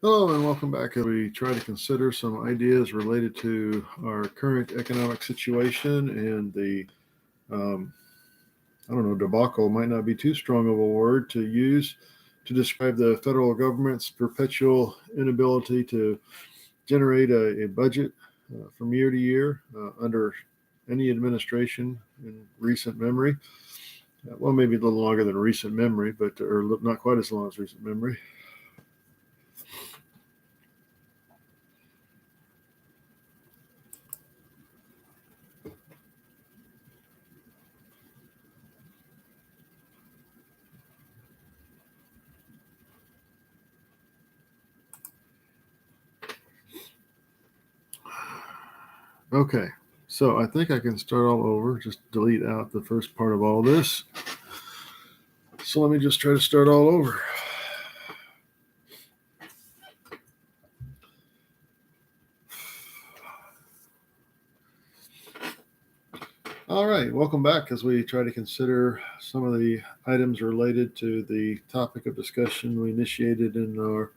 Hello and welcome back as we try to consider some ideas related to our current economic situation and the, debacle might not be too strong of a word to use to describe the federal government's perpetual inability to generate a budget from year to year under any administration in recent memory. Well, maybe a little longer than recent memory, or not quite as long as recent memory. Okay, so I think I can start all over, just delete out the first part of all this. So let me just try to start all over. All right, welcome back as we try to consider some of the items related to the topic of discussion we initiated in our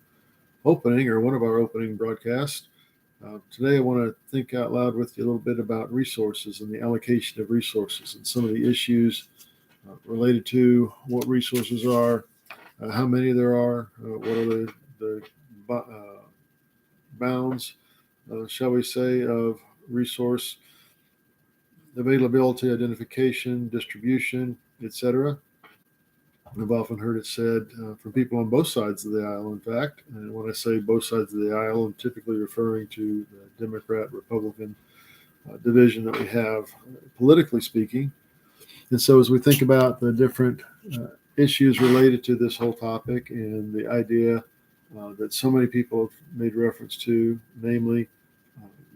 opening, or one of our opening broadcasts. Today I want to think out loud with you a little bit about resources and the allocation of resources and some of the issues related to what resources are, how many there are, what are the bounds, shall we say, of resource availability, identification, distribution, etc. I've often heard it said from people on both sides of the aisle, in fact. And when I say both sides of the aisle, I'm typically referring to the Democrat-Republican division that we have, politically speaking. And so as we think about the different issues related to this whole topic and the idea that so many people have made reference to, namely,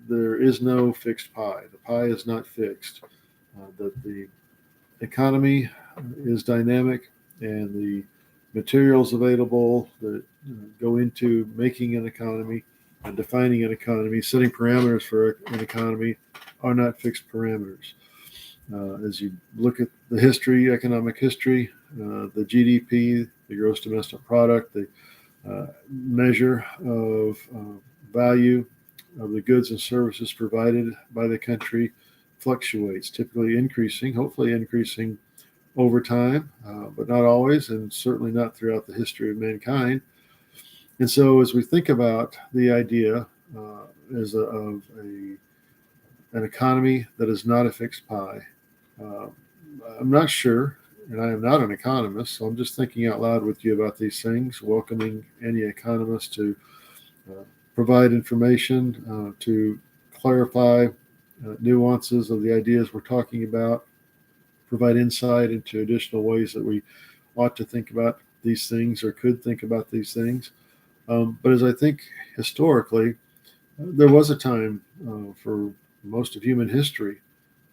there is no fixed pie. The pie is not fixed. That the economy is dynamic, and the materials available that go into making an economy and defining an economy, setting parameters for an economy, are not fixed parameters. As you look at the history, economic history, the GDP, the gross domestic product, the measure of value of the goods and services provided by the country fluctuates, typically increasing, hopefully increasing over time, but not always, and certainly not throughout the history of mankind. And so as we think about the idea of an economy that is not a fixed pie, I'm not sure, and I am not an economist, so I'm just thinking out loud with you about these things, welcoming any economist to provide information, to clarify nuances of the ideas we're talking about, provide insight into additional ways that we ought to think about these things or could think about these things. But as I think historically, there was a time for most of human history,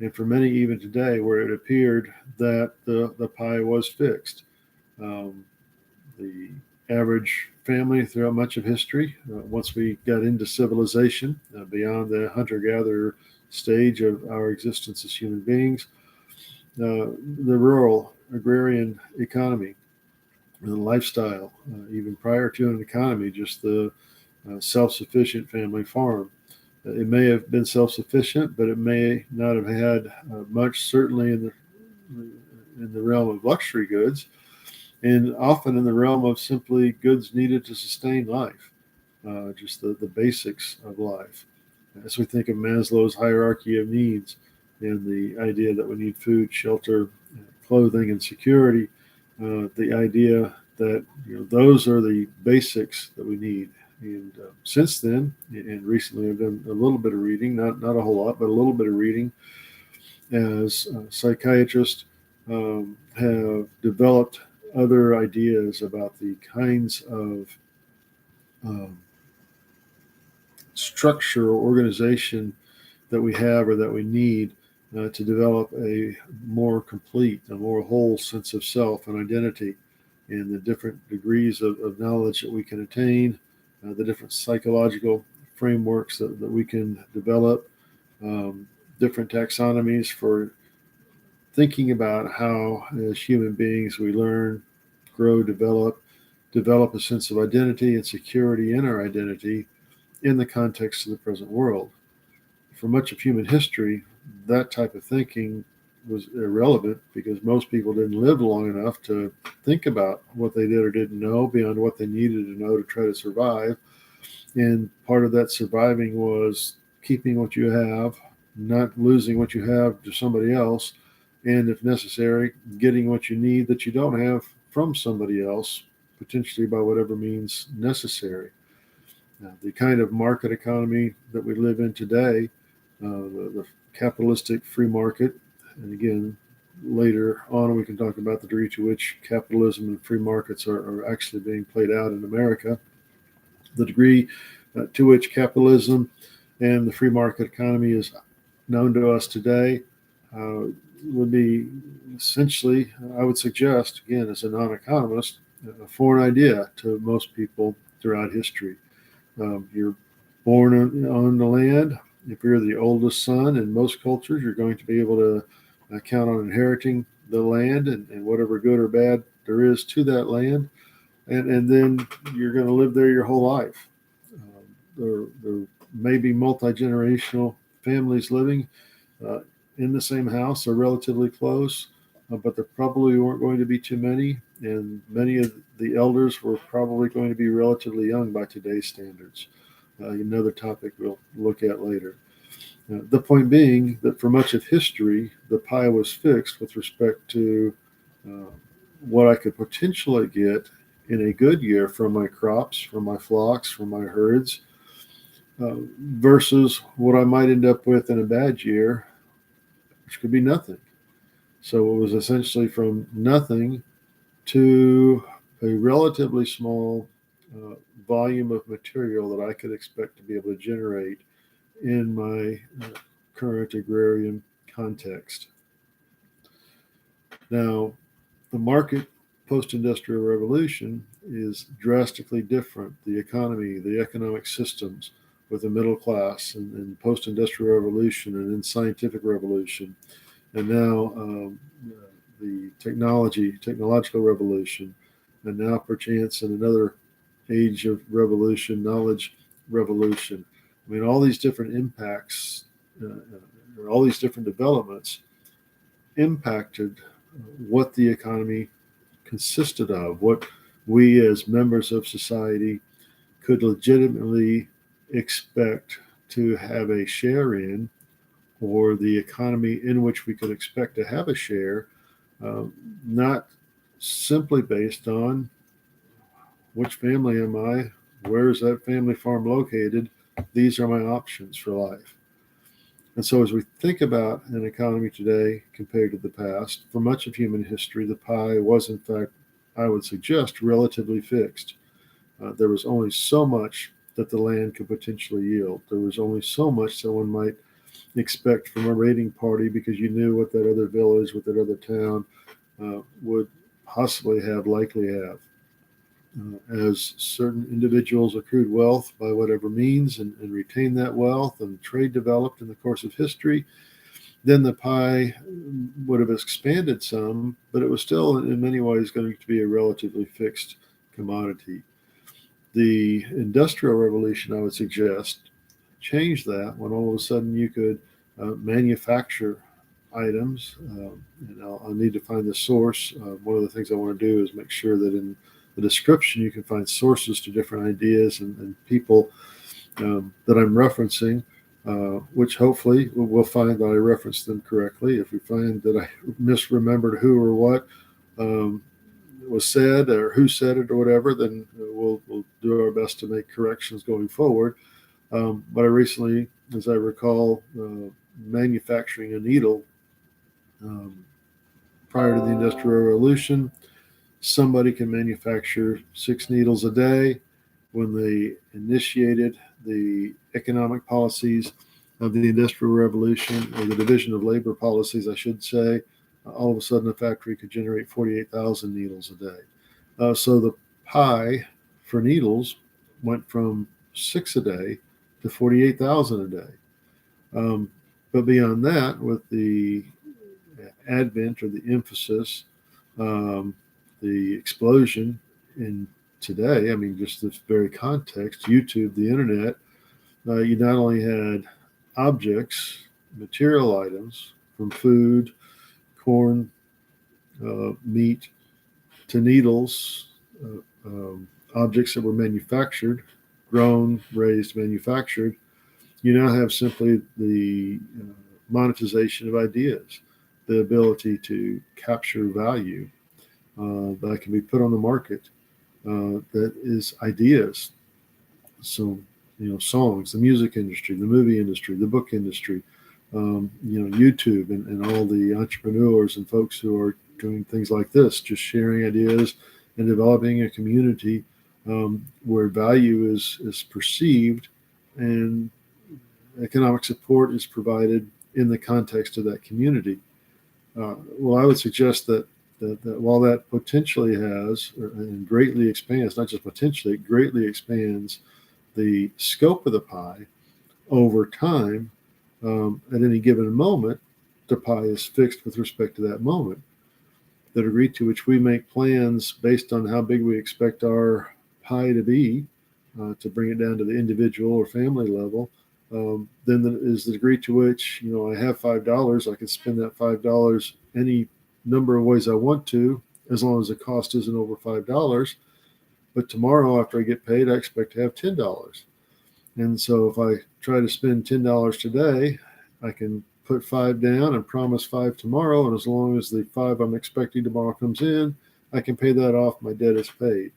and for many even today, where it appeared that the pie was fixed. The average family throughout much of history, once we got into civilization, beyond the hunter-gatherer stage of our existence as human beings, the rural agrarian economy, the lifestyle, even prior to an economy, just the self-sufficient family farm. It may have been self-sufficient, but it may not have had much, certainly in the realm of luxury goods, and often in the realm of simply goods needed to sustain life, just the basics of life. As we think of Maslow's hierarchy of needs and the idea that we need food, shelter, clothing, and security, the idea that those are the basics that we need. And since then, and recently I've done a little bit of reading, not a whole lot, but a little bit of reading, as psychiatrists have developed other ideas about the kinds of structure or organization that we have or that we need to develop a more complete, a more whole sense of self and identity, and the different degrees of knowledge that we can attain, the different psychological frameworks that we can develop, different taxonomies for thinking about how, as human beings, we learn, grow, develop, develop a sense of identity and security in our identity in the context of the present world. For much of human history, that type of thinking was irrelevant because most people didn't live long enough to think about what they did or didn't know beyond what they needed to know to try to survive. And part of that surviving was keeping what you have, not losing what you have to somebody else, and if necessary, getting what you need that you don't have from somebody else, potentially by whatever means necessary. Now, the kind of market economy that we live in today, the capitalistic free market, and again, later on we can talk about the degree to which capitalism and free markets are actually being played out in America, the degree to which capitalism and the free market economy is known to us today uh, would be essentially, I would suggest, again, as a non economist, a foreign idea to most people throughout history. You're born on the land. If you're the oldest son in most cultures, you're going to be able to count on inheriting the land and whatever good or bad there is to that land. And then you're going to live there your whole life. There may be multi generational families living uh, in the same house or relatively close, but there probably weren't going to be too many. And many of the elders were probably going to be relatively young by today's standards. Another topic we'll look at later. The point being that for much of history, the pie was fixed with respect to uh, what I could potentially get in a good year from my crops, from my flocks, from my herds, versus what I might end up with in a bad year, which could be nothing. So it was essentially from nothing to a relatively small uh, volume of material that I could expect to be able to generate in my current agrarian context. Now, the market post-industrial revolution is drastically different. The economy, the economic systems with the middle class and post-industrial revolution and then scientific revolution, and now the technological revolution, and now perchance in another age of revolution, knowledge revolution. I mean, all these different impacts, or all these different developments impacted what the economy consisted of, what we as members of society could legitimately expect to have a share in, or the economy in which we could expect to have a share, not simply based on which family am I, where is that family farm located, these are my options for life. And so, as we think about an economy today compared to the past, for much of human history, the pie was, in fact, I would suggest, relatively fixed. There was only so much that the land could potentially yield. There was only so much that one might expect from a raiding party because you knew what that other village, what that other town would possibly have, likely have. As certain individuals accrued wealth by whatever means and retained that wealth, and trade developed in the course of history, then the pie would have expanded some, but it was still in many ways going to be a relatively fixed commodity. The Industrial Revolution, I would suggest, changed that when all of a sudden you could manufacture items. And I'll need to find the source. One of the things I want to do is make sure that in the description you can find sources to different ideas and people that I'm referencing, which hopefully we'll find that I referenced them correctly. If we find that I misremembered who or what was said or who said it or whatever, then we'll do our best to make corrections going forward. But I recently, as I recall, manufacturing a needle um, prior to the Industrial Revolution, somebody can manufacture 6 needles a day. When they initiated the economic policies of the Industrial Revolution, or the division of labor policies, I should say, all of a sudden a factory could generate 48,000 needles a day. So the pie for needles went from 6 a day to 48,000 a day. Um, but beyond that, with the advent or the emphasis, um, the explosion in today, I mean, just this very context, YouTube, the internet, you not only had objects, material items, from food, corn, meat, to needles, objects that were manufactured, grown, raised, manufactured. You now have simply the monetization of ideas, the ability to capture value that can be put on the market. That is ideas. So, songs, the music industry, the movie industry, the book industry, YouTube, and all the entrepreneurs and folks who are doing things like this, just sharing ideas and developing a community where value is perceived and economic support is provided in the context of that community. Well, I would suggest that while that potentially has and greatly expands, not just potentially, it greatly expands the scope of the pie over time, at any given moment, the pie is fixed with respect to that moment. The degree to which we make plans based on how big we expect our pie to be, to bring it down to the individual or family level, then is the degree to which, I have $5, I can spend that $5 any number of ways I want to, as long as the cost isn't over $5. But tomorrow, after I get paid, I expect to have $10. And so if I try to spend $10 today, I can put 5 down and promise 5 tomorrow. And as long as the 5 I'm expecting tomorrow comes in, I can pay that off. My debt is paid.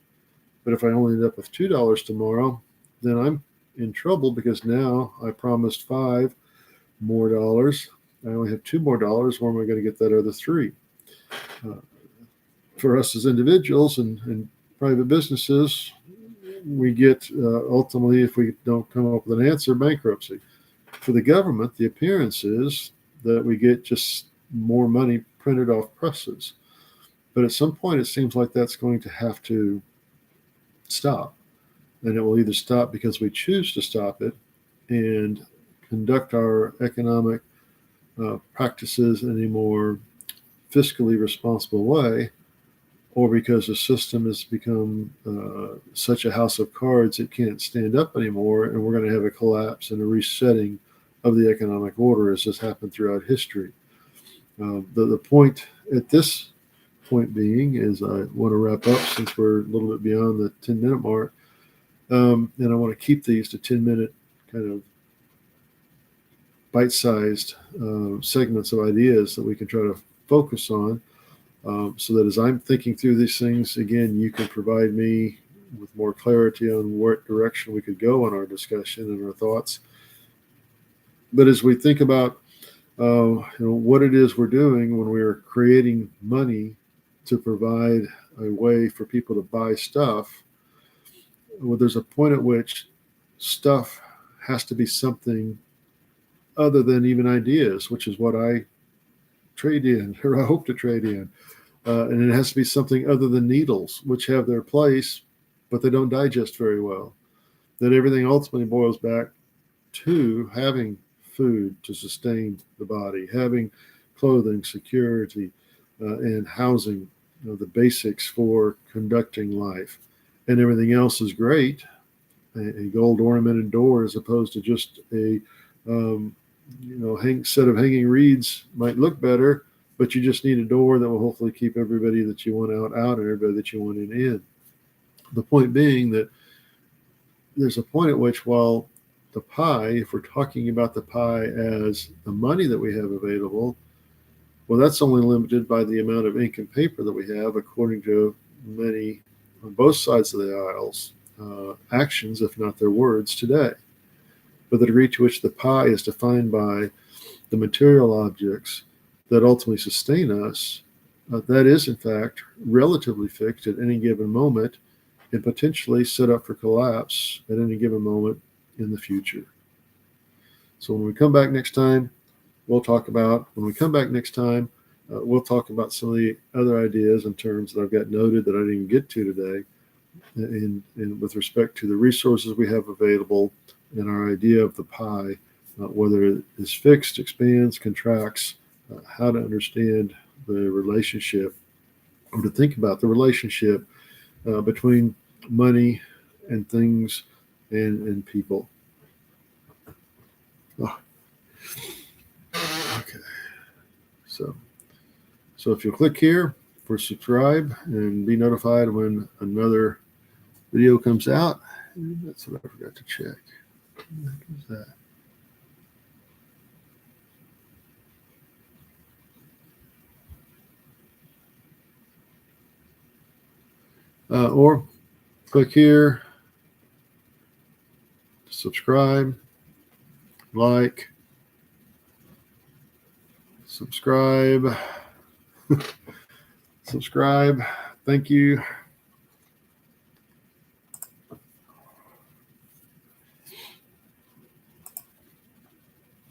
But if I only end up with $2 tomorrow, then I'm in trouble, because now I promised 5 more dollars. I only have 2 more dollars. Where am I going to get that other 3? For us as individuals and private businesses, we get ultimately, if we don't come up with an answer, bankruptcy. For the government, the appearance is that we get just more money printed off presses. But at some point, it seems like that's going to have to stop. And it will either stop because we choose to stop it and conduct our economic practices in a more fiscally responsible way, or because the system has become such a house of cards it can't stand up anymore, and we're going to have a collapse and a resetting of the economic order, as has happened throughout history. The point at this point being is, I want to wrap up since we're a little bit beyond the 10-minute mark, and I want to keep these to 10-minute kind of bite-sized segments of ideas that we can try to focus on. So that as I'm thinking through these things, again, you can provide me with more clarity on what direction we could go in our discussion and our thoughts. But as we think about what it is we're doing when we are creating money to provide a way for people to buy stuff, well, there's a point at which stuff has to be something other than even ideas, which is what I trade in, or I hope to trade in. And it has to be something other than needles, which have their place, but they don't digest very well. That everything ultimately boils back to having food to sustain the body, having clothing, security, and housing, the basics for conducting life. And everything else is great. A gold ornamented door, as opposed to just a set of hanging reeds, might look better, but you just need a door that will hopefully keep everybody that you want out, and everybody that you want in. The point being that there's a point at which, while the pie, if we're talking about the pie as the money that we have available, well, that's only limited by the amount of ink and paper that we have, according to many on both sides of the aisles, actions, if not their words, today. But the degree to which the pie is defined by the material objects that ultimately sustain us, that is, in fact, relatively fixed at any given moment, and potentially set up for collapse at any given moment in the future. So when we come back next time, we'll talk about some of the other ideas and terms that I've got noted that I didn't get to today, and with respect to the resources we have available and our idea of the pie, whether it is fixed, expands, contracts, how to understand the relationship, or to think about the relationship between money and things and people. Oh, okay. So if you'll click here for subscribe and be notified when another video comes out. That's what I forgot to check. What is that? Or click here, subscribe, like, subscribe, subscribe. Thank you.